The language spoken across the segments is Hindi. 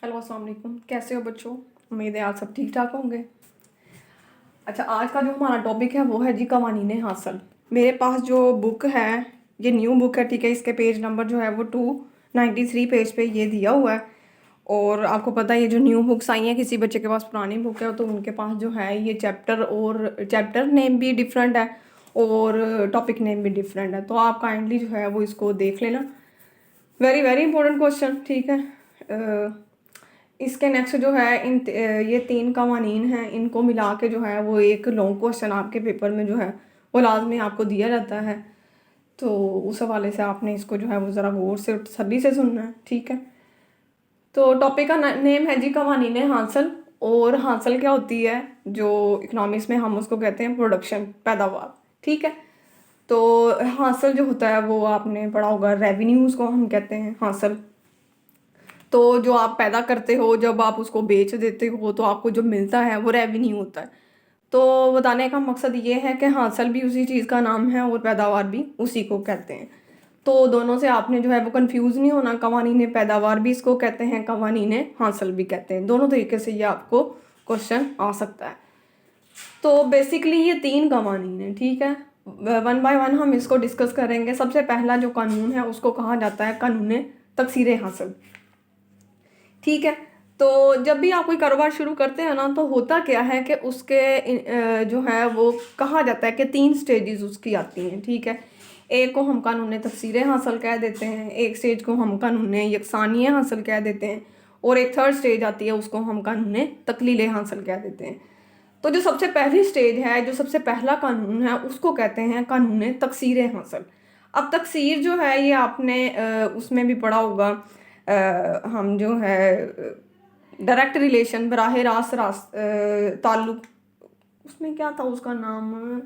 हेलो अस्सलाम वालेकुम, कैसे हो बच्चों। उम्मीद है आप सब ठीक ठाक होंगे। अच्छा, आज का जो हमारा टॉपिक है वो है जी कवानीन हासिल। मेरे पास जो बुक है ये न्यू बुक है, ठीक है। इसके पेज नंबर जो है वो 293 पेज पे ये दिया हुआ है। और आपको पता है ये जो न्यू बुक्स आई हैं, किसी बच्चे के पास पुरानी बुक है तो उनके पास जो है ये चैप्टर नेम भी डिफरेंट है और टॉपिक नेम भी डिफरेंट है। तो आप काइंडली जो है वो इसको देख लेना। वेरी वेरी इंपॉर्टेंट क्वेश्चन, ठीक है। इसके नेक्स्ट जो है ये 3 कवानीन हैं, इनको मिला के जो है वो एक लॉन्ग क्वेश्चन आपके पेपर में जो है वो लाजमी आपको दिया जाता है। तो उस हवाले से आपने इसको जो है वो ज़रा गौर से तसल्ली से सुनना है, ठीक है। तो टॉपिक का नेम है जी कवानीन हासिल। और हासिल क्या होती है, जो इकोनॉमिक्स में हम उसको कहते हैं प्रोडक्शन, पैदावार, ठीक है। तो हासिल जो होता है वो आपने पढ़ा होगा, रेवेन्यूज़ को हम कहते हैं हासिल। तो जो आप पैदा करते हो, जब आप उसको बेच देते हो तो आपको जो मिलता है वो रेवेन्यू होता है। तो बताने का मकसद ये है कि हासिल भी उसी चीज़ का नाम है और पैदावार भी उसी को कहते हैं। तो दोनों से आपने जो है वो कंफ्यूज नहीं होना। कवानीन पैदावार भी इसको कहते हैं, कवानीन हासिल भी कहते हैं। दोनों तरीके से ये आपको क्वेश्चन आ सकता है। तो बेसिकली ये 3 कवानीन है, ठीक है। वन बाय वन हम इसको डिस्कस करेंगे। सबसे पहला जो कानून है उसको कहा जाता है कानून तकसीर हासिल, ठीक है। तो जब भी आप कोई कारोबार शुरू करते हैं ना, तो होता क्या है कि उसके जो है वो कहा जाता है कि 3 स्टेजेस उसकी आती हैं, ठीक है। एक को हम कानून तफसीर हासिल कह देते हैं, एक स्टेज को हम कानून यकसानी हासिल कह देते हैं और एक थर्ड स्टेज आती है उसको हम कानून तकलील हासिल कह देते हैं। तो जो सबसे पहली स्टेज है, जो सबसे पहला कानून है, उसको कहते हैं कानून तकसीर हासिल। अब तकसीर जो है ये आपने उसमें भी पढ़ा होगा। हम जो है डायरेक्ट रिलेशन, बराह रास्त ताल्लुक, उसमें क्या था, उसका नाम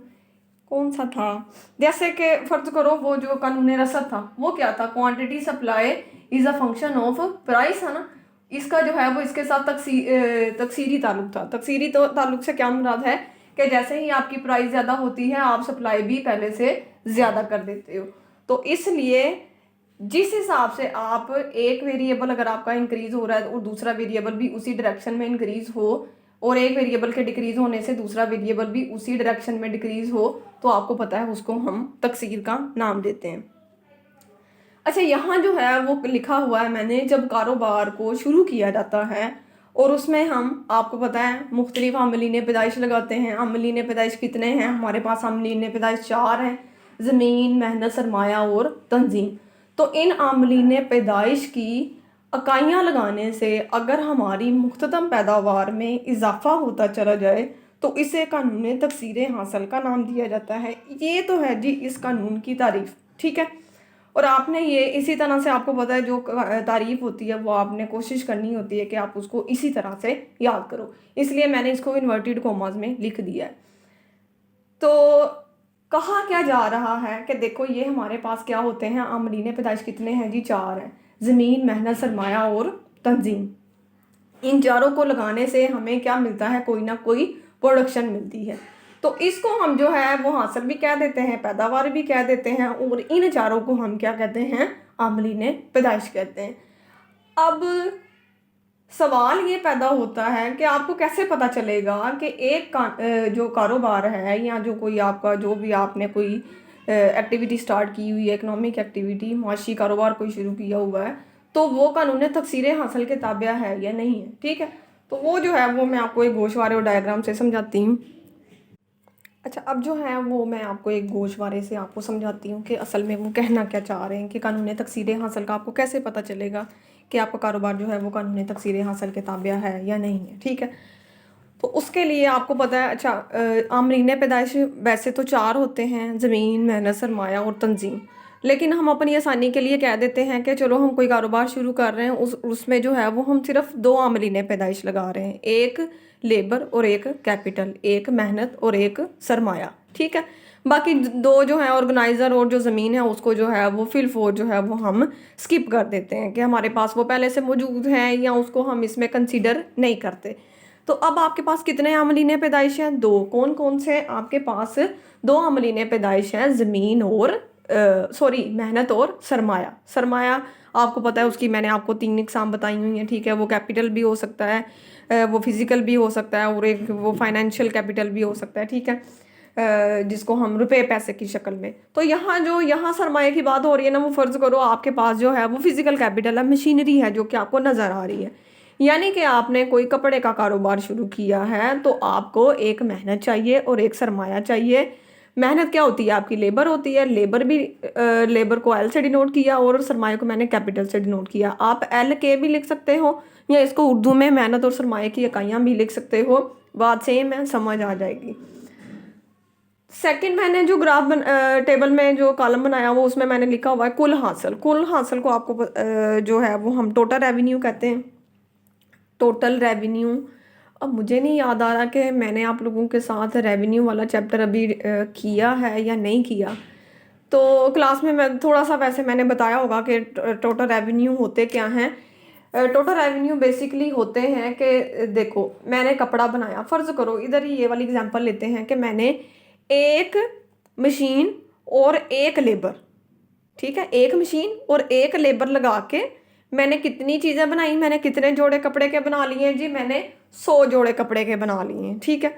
कौन सा था। जैसे कि फर्ज करो वो जो कानून रसद था वो क्या था, quantity supply is a function of price, है ना। इसका जो है वो इसके साथ तकसीरी ताल्लुक था। तकसीरी तो ताल्लुक से क्या मुराद है कि जैसे ही आपकी प्राइस ज़्यादा होती है आप सप्लाई भी पहले से ज़्यादा कर देते हो। तो इसलिए जिस हिसाब से आप एक वेरिएबल अगर आपका इंक्रीज हो रहा है और दूसरा वेरिएबल भी उसी डायरेक्शन में इंक्रीज हो, और एक वेरिएबल के डिक्रीज होने से दूसरा वेरिएबल भी उसी डायरेक्शन में डिक्रीज हो, तो आपको पता है उसको हम तकसीर का नाम देते हैं। अच्छा, यहाँ जो है वो लिखा हुआ है मैंने, जब कारोबार को शुरू किया जाता है और उसमें हम, आपको पता है, मुख्तलिफ आमलीन पैदाइश लगाते हैं। आमलीन पैदाइश कितने हैं हमारे पास? आमलीन पैदाइश 4 हैं, ज़मीन, मेहनत, सरमाया और तंजीम। तो इन आमलीन पैदाइश की इकाइयाँ लगाने से अगर हमारी मुख्तदम पैदावार में इजाफा होता चला जाए तो इसे कानून तकसीर हासिल का नाम दिया जाता है। ये तो है जी इस कानून की तारीफ, ठीक है। और आपने ये इसी तरह से, आपको पता है जो तारीफ होती है वो आपने कोशिश करनी होती है कि आप उसको इसी तरह से याद करो, इसलिए मैंने इसको इन्वर्टेड कॉमास में लिख दिया है। तो कहा क्या जा रहा है कि देखो ये हमारे पास क्या होते हैं, आमलीन पैदाइश कितने हैं जी? 4 हैं, ज़मीन, मेहनत, सरमाया और तंजीम। इन चारों को लगाने से हमें क्या मिलता है? कोई ना कोई प्रोडक्शन मिलती है। तो इसको हम जो है वो हासिल भी कह देते हैं, पैदावार भी कह देते हैं, और इन चारों को हम क्या कहते हैं? आमलीन पैदाइश कहते हैं। अब सवाल ये पैदा होता है कि आपको कैसे पता चलेगा कि जो कारोबार है या जो कोई आपका, जो भी आपने कोई एक्टिविटी स्टार्ट की हुई है, इकोनॉमिक एक्टिविटी, माशी कारोबार कोई शुरू किया हुआ है, तो वो कानून तकसीर हासिल के ताबिया है या नहीं है, ठीक है। तो वो जो है वो मैं आपको एक गोशवारे और डायग्राम से समझाती हूँ। अच्छा, अब जो है वो मैं आपको एक गोशवारे से आपको समझाती हूँ कि असल में वो कहना क्या चाह रहे हैं कि कानून तकसीर हासिल का आपको कैसे पता चलेगा कि आपका कारोबार जो है वो कानून तकसीर हासिल के ताबिया है या नहीं है, ठीक है। तो उसके लिए आपको पता है, अच्छा, आमरीन पैदाइश वैसे तो 4 होते हैं, ज़मीन, मेहनत, सरमाया और तंजीम। लेकिन हम अपनी आसानी के लिए कह देते हैं कि चलो हम कोई कारोबार शुरू कर रहे हैं, उसमें जो है वो हम सिर्फ 2 आमरीन पैदाइश लगा रहे हैं, एक लेबर और एक कैपिटल, एक मेहनत और एक सरमाया, ठीक है। बाकी 2 जो है ऑर्गेनाइज़र और जो ज़मीन है उसको जो है वो फिल फोर जो है वो हम स्किप कर देते हैं कि हमारे पास वो पहले से मौजूद है या उसको हम इसमें कंसीडर नहीं करते। तो अब आपके पास कितने आमलीन पैदाइश हैं? 2। कौन कौन से? आपके पास 2 आमलीन पैदाइश हैं, ज़मीन और सॉरी, मेहनत और सरमाया। सरमाया आपको पता है, उसकी मैंने आपको 3 इकसाम बताई हुई हैं, ठीक है। वो कैपिटल भी हो सकता है, वो फिजिकल भी हो सकता है, और एक वो फाइनेंशियल कैपिटल भी हो सकता है, ठीक है, जिसको हम रुपए पैसे की शक्ल में। तो यहाँ सरमाए की बात हो रही है ना, वो फर्ज करो आपके पास जो है वो फिजिकल कैपिटल है, मशीनरी है जो कि आपको नजर आ रही है। यानी कि आपने कोई कपड़े का कारोबार शुरू किया है, तो आपको एक मेहनत चाहिए और एक सरमाया चाहिए। मेहनत क्या होती है? आपकी लेबर होती है। लेबर को एल से डिनोट किया और सरमाए को मैंने कैपिटल से डिनोट किया। आप एल के भी लिख सकते हो, या इसको उर्दू में मेहनत और सरमाए की इकाइयाँ भी लिख सकते हो। बात सेम है, समझ आ जाएगी। सेकंड, मैंने जो टेबल में जो कॉलम बनाया वो उसमें मैंने लिखा हुआ है कुल हासिल। कुल हासिल को आपको जो है वो हम टोटल रेवेन्यू कहते हैं। टोटल रेवेन्यू, अब मुझे नहीं याद आ रहा कि मैंने आप लोगों के साथ रेवेन्यू वाला चैप्टर अभी किया है या नहीं किया। तो क्लास में मैं थोड़ा सा वैसे मैंने बताया होगा कि टोटल रेवेन्यू होते क्या हैं। टोटल रेवेन्यू बेसिकली होते हैं कि देखो, मैंने कपड़ा बनाया, फ़र्ज़ करो इधर ही ये वाली एग्जांपल लेते हैं कि मैंने एक मशीन और एक लेबर, ठीक है, एक मशीन और एक लेबर लगा के मैंने कितनी चीज़ें बनाई, मैंने कितने जोड़े कपड़े के बना लिए हैं जी? मैंने 100 जोड़े कपड़े के बना लिए हैं, ठीक है।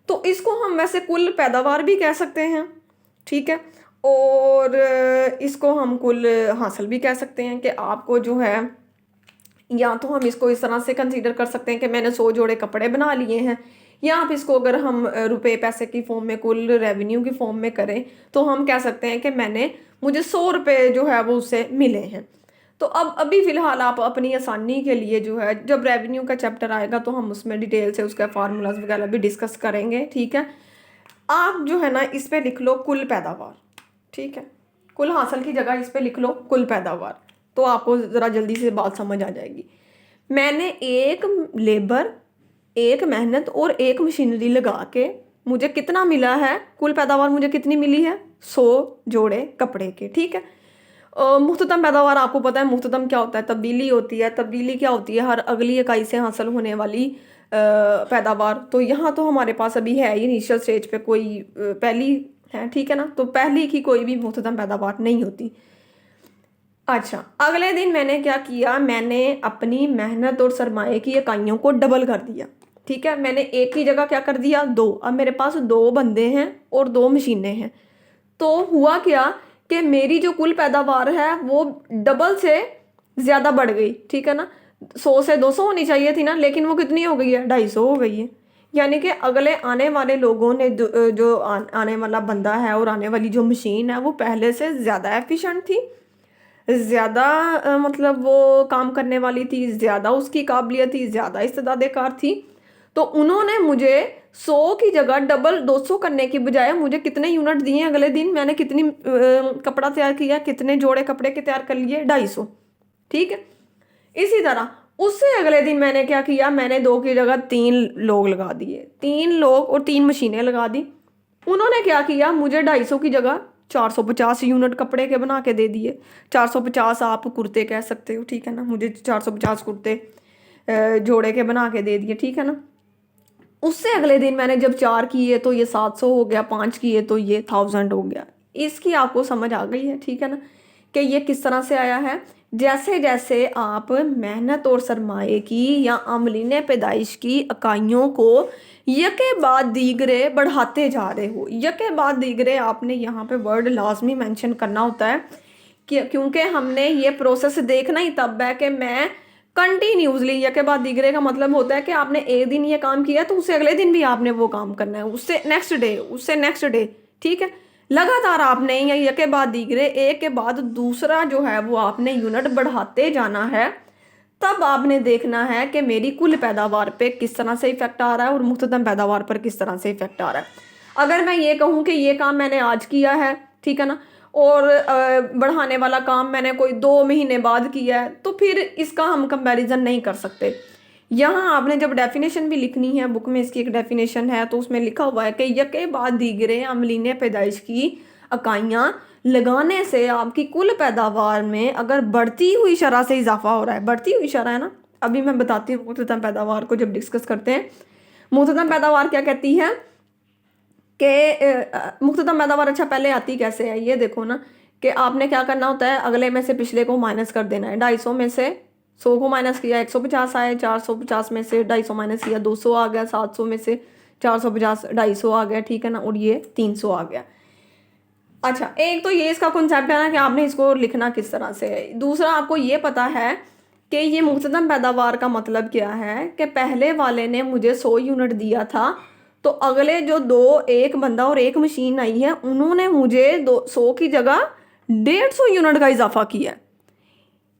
तो इसको हम वैसे कुल पैदावार भी कह सकते हैं, ठीक है, और इसको हम कुल हासिल भी कह सकते हैं कि आपको जो है, या तो हम इसको इस तरह से कंसीडर कर सकते हैं कि मैंने 100 जोड़े कपड़े बना लिए हैं, या आप इसको अगर हम रुपए पैसे की फॉर्म में, कुल रेवेन्यू की फॉर्म में करें, तो हम कह सकते हैं कि मुझे 100 रुपये जो है वो उससे मिले हैं। तो अब अभी फ़िलहाल आप अपनी आसानी के लिए जो है, जब रेवेन्यू का चैप्टर आएगा तो हम उसमें डिटेल से उसका फार्मूलाज वगैरह भी डिस्कस करेंगे, ठीक है। आप जो है ना इस पे लिख लो कुल पैदावार, ठीक है। कुल हासिल की जगह इस पे लिख लो कुल पैदावार, तो आपको ज़रा जल्दी से बात समझ आ जाएगी। मैंने एक लेबर, एक मेहनत और एक मशीनरी लगा के मुझे कितना मिला है, कुल पैदावार मुझे कितनी मिली है? 100 जोड़े कपड़े के, ठीक है। मुख्ततम पैदावार आपको पता है, मुख्ततम क्या होता है? तब्दीली होती है। तब्दीली क्या होती है? हर अगली इकाई से हासिल होने वाली पैदावार। तो यहाँ तो हमारे पास अभी है ही इनिशियल स्टेज पे कोई पहली है, ठीक है ना, तो पहली की कोई भी मुख्ततम पैदावार नहीं होती। अच्छा, अगले दिन मैंने क्या किया, मैंने अपनी मेहनत और सरमाए की इकाइयों को डबल कर दिया, ठीक है। मैंने एक की जगह क्या कर दिया? 2। अब मेरे पास 2 बंदे हैं और 2 मशीनें हैं। तो हुआ क्या कि मेरी जो कुल पैदावार है वो डबल से ज़्यादा बढ़ गई, ठीक है ना। 100 से 200 होनी चाहिए थी ना, लेकिन वो कितनी हो गई है? 250 हो गई है। यानी कि अगले आने वाले लोगों ने जो आने वाला बंदा है और आने वाली जो मशीन है वो पहले से ज़्यादा एफिशिएंट थी, ज़्यादा मतलब वो काम करने वाली थी, ज़्यादा उसकी काबिलियत थी, ज़्यादा इस्तेदादेकार थी। तो उन्होंने मुझे 100 की जगह डबल 200 करने की बजाय मुझे कितने यूनिट दिए अगले दिन? मैंने कितनी कपड़ा तैयार किया, कितने जोड़े कपड़े के तैयार कर लिए? 250, ठीक है। इसी तरह उससे अगले दिन मैंने क्या किया, मैंने 2 की जगह 3 लोग लगा दिए, 3 लोग और 3 मशीनें लगा दी। उन्होंने क्या किया, मुझे 250 की जगह 450 यूनिट कपड़े के बना के दे दिए। 450 आप कुर्ते कह सकते हो, ठीक है ना, मुझे 450 कुर्ते जोड़े के बना के दे दिए, ठीक है ना। उससे अगले दिन मैंने जब 4 किए तो ये 700 हो गया, 5 किए तो ये 1000 हो गया। इसकी आपको समझ आ गई है, ठीक है ना, कि ये किस तरह से आया है। जैसे जैसे आप मेहनत और सरमाए की या अमलीने पैदाइश की इकाइयों को यके बाद दीगरे बढ़ाते जा रहे हो। यके बाद दीगरे आपने यहाँ पे वर्ड लाजमी मेंशन करना होता है, क्योंकि हमने ये प्रोसेस देखना ही तब है कि मैं कंटिन्यूसली, यके बाद दीगरे का मतलब होता है कि आपने एक दिन ये काम किया तो उससे अगले दिन भी आपने वो काम करना है, उससे नेक्स्ट डे, उससे नेक्स्ट डे, ठीक है। लगातार आपने या यके बाद दीगरे, एक के बाद दूसरा जो है वो आपने यूनिट बढ़ाते जाना है। तब आपने देखना है कि मेरी कुल पैदावार पे किस तरह से इफेक्ट आ रहा है और मुख्ततम पैदावार पर किस तरह से इफेक्ट आ रहा है। अगर मैं ये कहूँ कि ये काम मैंने आज किया है, ठीक है ना, और बढ़ाने वाला काम मैंने कोई 2 महीने बाद किया है, तो फिर इसका हम कंपैरिजन नहीं कर सकते। यहाँ आपने जब डेफिनेशन भी लिखनी है, बुक में इसकी एक डेफिनेशन है, तो उसमें लिखा हुआ है कि यके बाद दीगरे अमलीने पैदाइश की इकाइयाँ लगाने से आपकी कुल पैदावार में अगर बढ़ती हुई शरह से इजाफा हो रहा है, बढ़ती हुई शरह है ना, अभी मैं बताती हूँ मुख्ततम पैदावार को जब डिस्कस करते हैं। मुख्ततम पैदावार क्या कहती है कि मुख्ततम पैदावार, अच्छा पहले आती कैसे है ये देखो ना, कि आपने क्या करना होता है, अगले में से पिछले को माइनस कर देना है। 250 में से 100 को माइनस किया 150 आए, 450 में से 250 माइनस किया 200 आ गया, 700 में से 450 250 आ गया, ठीक है ना, और ये 300 आ गया। अच्छा, एक तो ये इसका कॉन्सेप्ट है ना कि आपने इसको लिखना किस तरह से है। दूसरा, आपको ये पता है कि ये मुख्तदम पैदावार का मतलब क्या है कि पहले वाले ने मुझे 100 यूनिट दिया था, तो अगले जो दो, एक बंदा और एक मशीन आई है, उन्होंने मुझे 100 की जगह 150 यूनिट का इजाफा किया है।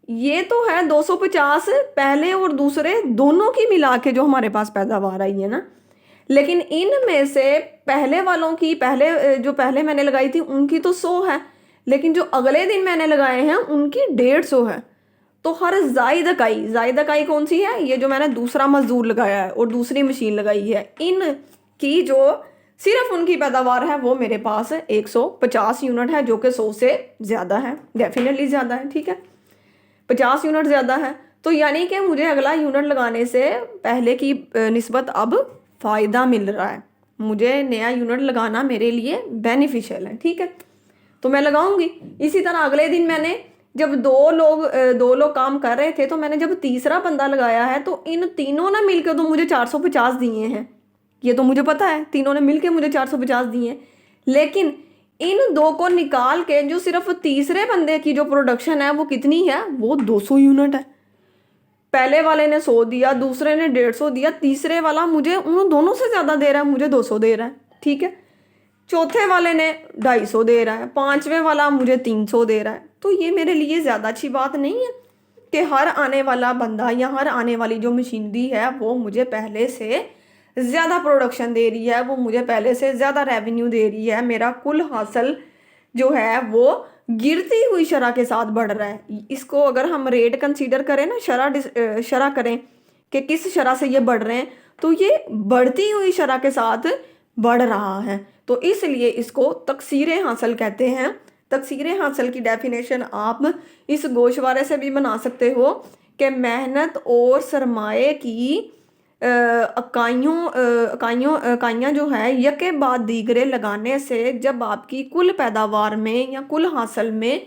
ये तो है 250 पहले और दूसरे दोनों की मिला के जो हमारे पास पैदावार आई है ना। लेकिन इनमें से पहले वालों की, जो पहले मैंने लगाई थी उनकी तो 100 है, लेकिन जो अगले दिन मैंने लगाए हैं उनकी 150 है। तो हर जायद इकाई कौन सी है, ये जो मैंने दूसरा मजदूर लगाया है और दूसरी मशीन लगाई है, इनकी जो सिर्फ उनकी पैदावार है वो मेरे पास 150 यूनिट है, जो कि 100 से ज़्यादा है, डेफिनेटली ज़्यादा है, ठीक है, 50 यूनिट ज़्यादा है। तो यानी कि मुझे अगला यूनिट लगाने से पहले की निस्बत अब फ़ायदा मिल रहा है, मुझे नया यूनिट लगाना मेरे लिए बेनिफिशियल है, ठीक है, तो मैं लगाऊंगी। इसी तरह अगले दिन मैंने जब दो लोग काम कर रहे थे, तो मैंने जब तीसरा बंदा लगाया है तो इन तीनों ने मिलकर तो मुझे 450 दिए हैं, ये तो मुझे पता है, तीनों ने मिलकर मुझे 450 दिए हैं। लेकिन इन दो को निकाल के जो सिर्फ तीसरे बंदे की जो प्रोडक्शन है वो कितनी है, वो 200 यूनिट है। पहले वाले ने 100 दिया, दूसरे ने 150 दिया, तीसरे वाला मुझे उन दोनों से ज़्यादा दे रहा है, मुझे 200 दे रहा है, ठीक है। चौथे वाले ने 250 दे रहा है, पांचवें वाला मुझे 300 दे रहा है। तो ये मेरे लिए ज़्यादा अच्छी बात नहीं है कि हर आने वाला बंदा या हर आने वाली जो मशीनरी है वो मुझे पहले से ज़्यादा प्रोडक्शन दे रही है, वो मुझे पहले से ज़्यादा रेवेन्यू दे रही है, मेरा कुल हासिल जो है वो गिरती हुई शरह के साथ बढ़ रहा है। इसको अगर हम रेट कंसीडर करें ना, शरह करें कि किस शरह से ये बढ़ रहे हैं, तो ये बढ़ती हुई शरह के साथ बढ़ रहा है। तो इसलिए इसको तकसीर हासिल कहते हैं। तकसीर हासिल की डेफिनेशन आप इस गोशवारे से भी बना सकते हो कि मेहनत और सरमाए की इकाइयाँ जो है यके बाद दीगरे लगाने से जब आपकी कुल पैदावार में या कुल हासिल में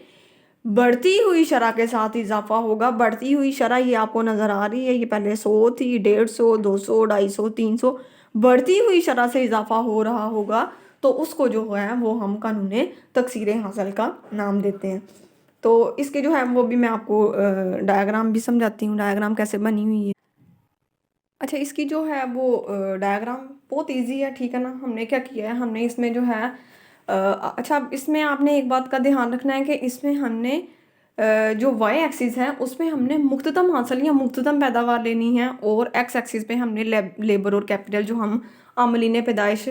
बढ़ती हुई शरह के साथ इजाफा होगा। बढ़ती हुई शरह ये आपको नज़र आ रही है, ये पहले 100 थी, 150, 200, 250, 300, बढ़ती हुई शरह से इजाफा हो रहा होगा, तो उसको जो है वो हम कानून तकसीर हासिल का नाम देते हैं। तो इसके जो है वो भी मैं आपको डायग्राम भी समझाती हूँ, डायग्राम कैसे बनी हुई है। अच्छा, इसकी जो है वो डायग्राम बहुत इजी है, ठीक है ना। हमने क्या किया है, हमने इसमें जो है अच्छा, इसमें आपने एक बात का ध्यान रखना है कि इसमें हमने जो वाई एक्सिस है उसमें हमने मुख्ततम हासिल या मुख्ततम पैदावार लेनी है, और एक्स एक्सिस पे हमने लेबर और कैपिटल जो हम आमलीन पैदाइश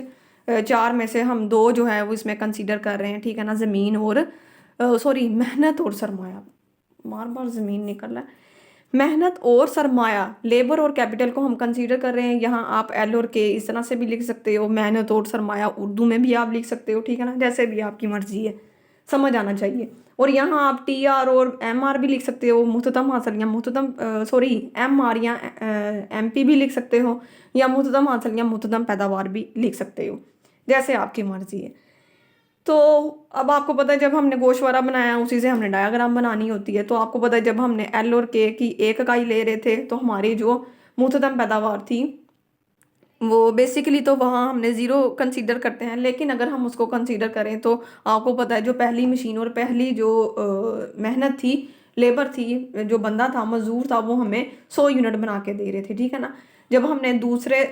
चार में से हम दो जो है वो इसमें कंसीडर कर रहे हैं, ठीक है ना। ज़मीन और सॉरी मेहनत और सरमाया, बार बार ज़मीन निकल रहा है, मेहनत और सरमाया, लेबर और कैपिटल को हम कंसीडर कर रहे हैं। यहाँ आप एल और के इस तरह से भी लिख सकते हो, मेहनत और सरमाया उर्दू में भी आप लिख सकते हो, ठीक है ना, जैसे भी आपकी मर्जी है, समझ आना चाहिए। और यहाँ आप टी आर और एम आर भी लिख सकते हो, मुख्ततम हासिल या मुख्ततम सॉरी एम आर या एम पी भी लिख सकते हो, या मुख्ततम हासिल या मुख्ततम पैदावार भी लिख सकते हो, जैसे आपकी मर्जी है। तो अब आपको पता है जब हमने गोशवारा बनाया उसी से हमने डायग्राम बनानी होती है। तो आपको पता है जब हमने एल और के की एक इकाई ले रहे थे तो हमारी जो मुख्ततम पैदावार थी वो बेसिकली तो वहाँ हमने ज़ीरो कंसीडर करते हैं, लेकिन अगर हम उसको कंसीडर करें तो आपको पता है जो पहली मशीन और पहली जो मेहनत थी, लेबर थी, जो बंदा था, मजदूर था, वो हमें 100 यूनिट बना के दे रहे थे, ठीक है ना। जब हमने दूसरे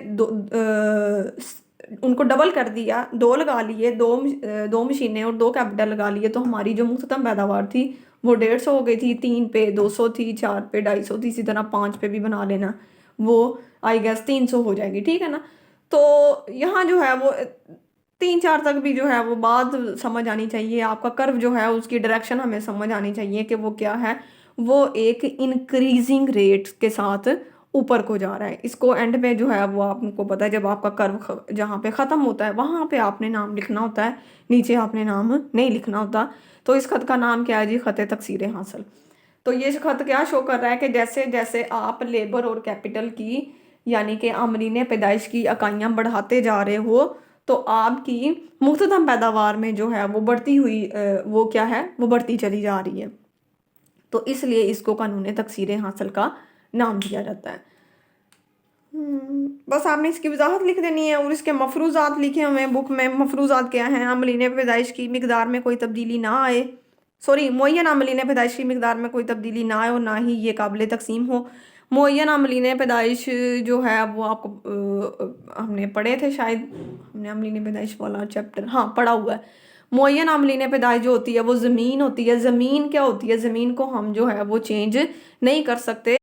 उनको डबल कर दिया, दो लगा लिए, दो मशीनें और दो कैपिटल लगा लिए, तो हमारी जो मुख्ततम पैदावार थी वो 150 हो गई थी, 3 पे 200 थी, 4 पे 250 थी, इसी तरह 5 पे भी बना लेना, वो आई गेस 300 हो जाएगी, ठीक है ना। तो यहाँ जो है वो 3 4 तक भी जो है वो बात समझ आनी चाहिए, आपका कर्व जो है उसकी डायरेक्शन हमें समझ आनी चाहिए कि वो क्या है, वो एक इंक्रीजिंग रेट के साथ ऊपर को जा रहा है। इसको एंड में जो है वो आपको पता है जब आपका कर्व जहाँ पे ख़त्म होता है वहाँ पे आपने नाम लिखना होता है, नीचे आपने नाम नहीं लिखना होता। तो इस खत का नाम क्या है जी, खत तकसीर हासिल। तो ये खत क्या शो कर रहा है कि जैसे जैसे आप लेबर और कैपिटल की यानी कि आमलीन पैदाइश की इकाइयाँ बढ़ाते जा रहे हो, तो आपकी मुख्तदम पैदावार में जो है वो बढ़ती हुई वो क्या है, वो बढ़ती चली जा रही है। तो इसलिए इसको कानून तकसीर हासिल का नाम दिया जाता है। बस आपने इसकी वजाहत लिख देनी है और इसके मफरूज़ात लिखे हुए हैं बुक में। मफरूज़ात क्या हैं? अमलीन पैदाइश की मकदार में कोई तब्दीली ना आए, सॉरी मुअय्यन अमलीन पैदाइश की मकदार में कोई तब्दीली ना आए और ना ही ये काबिल तकसीम हो। मुअय्यन अमलीन पैदाइश जो है वो आपको हमने पढ़े थे शायद, हमने अमलीन पैदाइश वाला चैप्टर हाँ पढ़ा हुआ है। मुअय्यन अमलीन पैदाइश जो होती है वो ज़मीन होती है। ज़मीन क्या होती है? ज़मीन को हम जो है वो चेंज नहीं कर सकते,